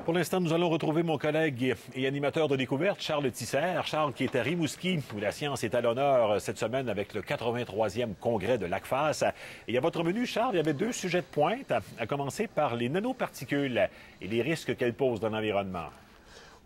Pour l'instant, nous allons retrouver mon collègue et animateur de découverte, Charles Tisser. Charles, qui est à Rimouski, où la science est à l'honneur cette semaine avec le 83e congrès de l'ACFAS. Et à votre menu, Charles, il y avait deux sujets de pointe, à commencer par les nanoparticules et les risques qu'elles posent dans l'environnement.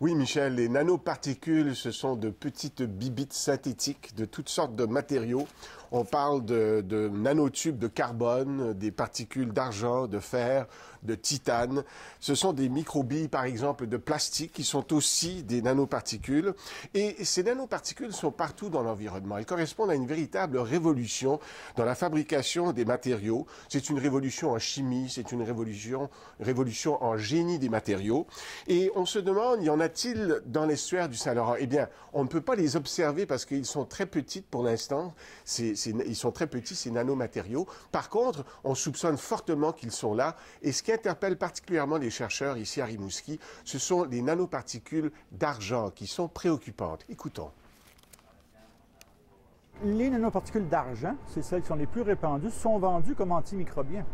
Oui, Michel, les nanoparticules, ce sont de petites bibites synthétiques de toutes sortes de matériaux. On parle de nanotubes de carbone, des particules d'argent, de fer, de titane. Ce sont des microbilles, par exemple, de plastique qui sont aussi des nanoparticules. Et ces nanoparticules sont partout dans l'environnement. Elles correspondent à une véritable révolution dans la fabrication des matériaux. C'est une révolution en chimie, c'est une révolution en génie des matériaux. Et on se demande, y en a-t-il dans l'estuaire du Saint-Laurent? Eh bien, on ne peut pas les observer parce qu'ils sont très petits pour l'instant. Ils sont très petits, ces nanomatériaux. Par contre, on soupçonne fortement qu'ils sont là. Et ce qui interpelle particulièrement les chercheurs ici à Rimouski, ce sont les nanoparticules d'argent qui sont préoccupantes. Écoutons. Les nanoparticules d'argent, c'est celles qui sont les plus répandues, sont vendues comme antimicrobiens.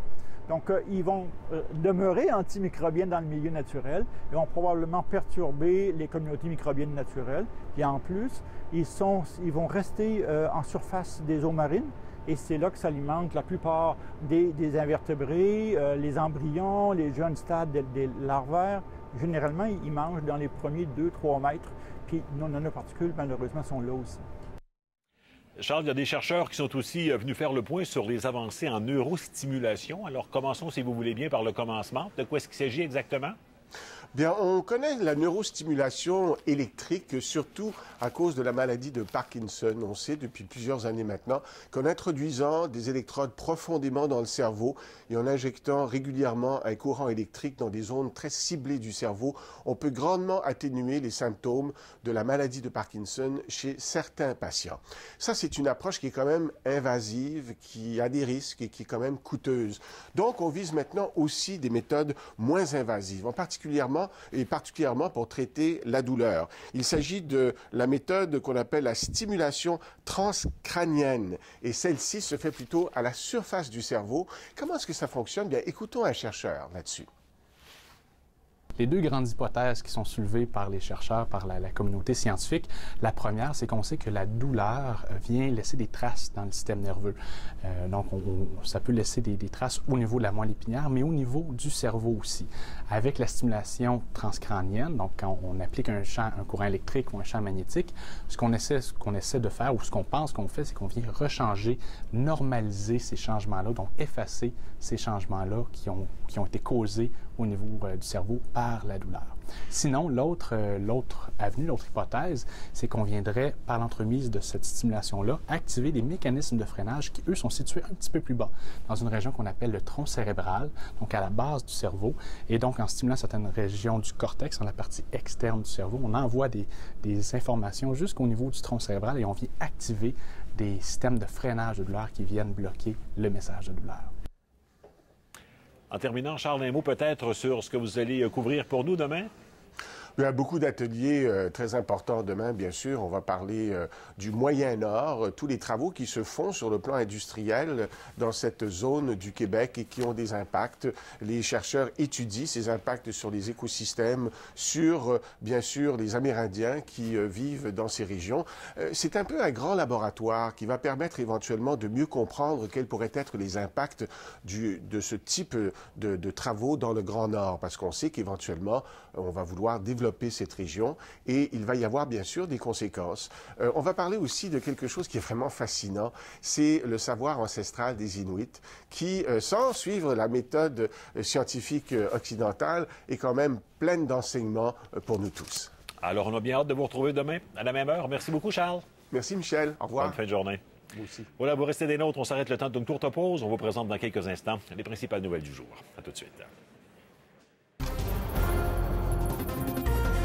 Donc, ils vont demeurer antimicrobiens dans le milieu naturel et vont probablement perturber les communautés microbiennes naturelles. Et en plus, ils vont rester en surface des eaux marines et c'est là que s'alimentent la plupart des invertébrés, les embryons, les jeunes stades des larvaires. Généralement, ils mangent dans les premiers 2-3 mètres. Puis nos nanoparticules, malheureusement, sont là aussi. Charles, il y a des chercheurs qui sont aussi venus faire le point sur les avancées en neurostimulation. Alors, commençons, si vous voulez bien, par le commencement. De quoi est-ce qu'il s'agit exactement? Bien, on connaît la neurostimulation électrique, surtout à cause de la maladie de Parkinson. On sait depuis plusieurs années maintenant qu'en introduisant des électrodes profondément dans le cerveau et en injectant régulièrement un courant électrique dans des zones très ciblées du cerveau, on peut grandement atténuer les symptômes de la maladie de Parkinson chez certains patients. Ça, c'est une approche qui est quand même invasive, qui a des risques et qui est quand même coûteuse. Donc, on vise maintenant aussi des méthodes moins invasives, particulièrement pour traiter la douleur. Il s'agit de la méthode qu'on appelle la stimulation transcrânienne. Et celle-ci se fait plutôt à la surface du cerveau. Comment est-ce que ça fonctionne? Bien, écoutons un chercheur là-dessus. Les deux grandes hypothèses qui sont soulevées par les chercheurs, par la communauté scientifique, la première, c'est qu'on sait que la douleur vient laisser des traces dans le système nerveux. Donc, ça peut laisser des traces au niveau de la moelle épinière, mais au niveau du cerveau aussi. Avec la stimulation transcrânienne, donc quand on applique un courant électrique ou un champ magnétique, ce qu'on essaie de faire, ou ce qu'on pense qu'on fait, c'est qu'on vient rechanger, normaliser ces changements-là, donc effacer ces changements-là qui ont été causés au niveau du cerveau par la douleur. Sinon, l'autre avenue, l'autre hypothèse, c'est qu'on viendrait, par l'entremise de cette stimulation-là, activer des mécanismes de freinage qui, eux, sont situés un petit peu plus bas, dans une région qu'on appelle le tronc cérébral, donc à la base du cerveau. Et donc, en stimulant certaines régions du cortex, dans la partie externe du cerveau, on envoie des informations jusqu'au niveau du tronc cérébral et on vient activer des systèmes de freinage de douleur qui viennent bloquer le message de douleur. En terminant, Charles, un mot peut-être sur ce que vous allez couvrir pour nous demain? Il y a beaucoup d'ateliers très importants demain, bien sûr. On va parler du Moyen-Nord, tous les travaux qui se font sur le plan industriel dans cette zone du Québec et qui ont des impacts. Les chercheurs étudient ces impacts sur les écosystèmes, sur, bien sûr, les Amérindiens qui vivent dans ces régions. C'est un peu un grand laboratoire qui va permettre éventuellement de mieux comprendre quels pourraient être les impacts de ce type de travaux dans le Grand Nord, parce qu'on sait qu'éventuellement, on va vouloir développer cette région et il va y avoir bien sûr des conséquences. On va parler aussi de quelque chose qui est vraiment fascinant, c'est le savoir ancestral des Inuits qui, sans suivre la méthode scientifique occidentale, est quand même pleine d'enseignements pour nous tous. Alors, on a bien hâte de vous retrouver demain à la même heure. Merci beaucoup, Charles. Merci, Michel. Au revoir. Bonne fin de journée. Vous aussi. Voilà, vous restez des nôtres. On s'arrête le temps d'une courte pause. On vous présente dans quelques instants les principales nouvelles du jour. À tout de suite.